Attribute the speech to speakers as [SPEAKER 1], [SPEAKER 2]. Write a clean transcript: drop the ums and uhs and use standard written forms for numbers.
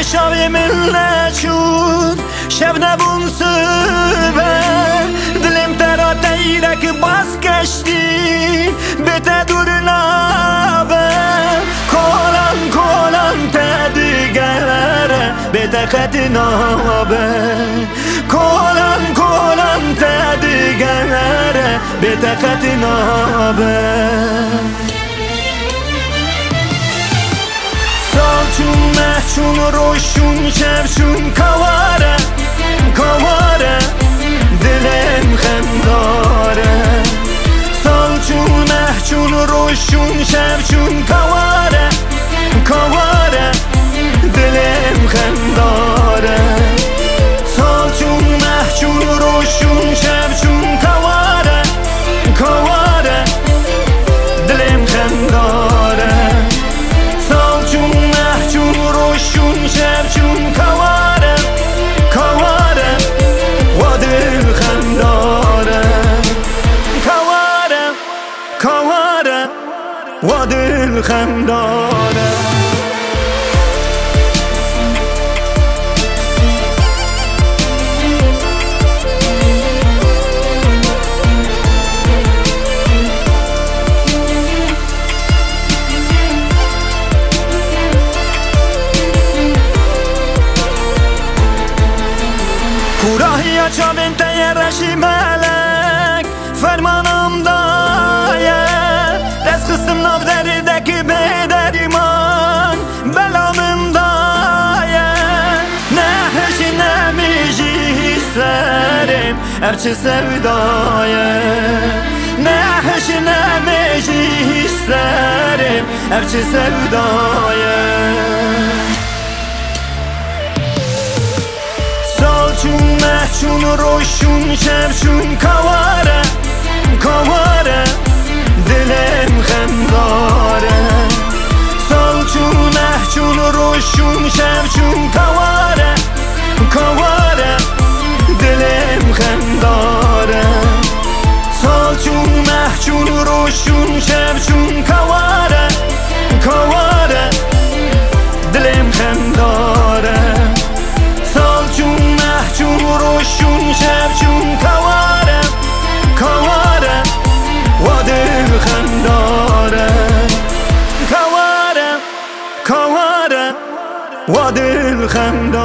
[SPEAKER 1] شاوی ملت شد شب نبون سبه دلم ترا تیرک باز کشتی بته دور نابه کلان تدگره بته خط نابه کلان تدگره بته خط نابه سالچون محچون روشون شبشون کواره دلم خمداره سالچون محچون روشون شبشون کواره دلم خمداره سالچون محچون روشون شبشون کواره دلم خمداره سالچون محچون روشون شبچون کواره و دل خمداره کواره و دل خمداره کوراهی چاوین تیرشی ملک فرمانم دایه دست خستم ناف دریدکی بیدری من بلامم دایه نهشی نمیشی سرم ارچه سودایه نهشی نمیشی سرم ارچه سودایه سالچون محچون روشون شبشون کواره دلم خمداره سالچون محچون روشون شبشون کواره دلم خمداره سالچون محچون روشون شبشون کواره دلم خمداره سالچون محچون روشون شبچون کواره و دل خمداره کواره و دل خمداره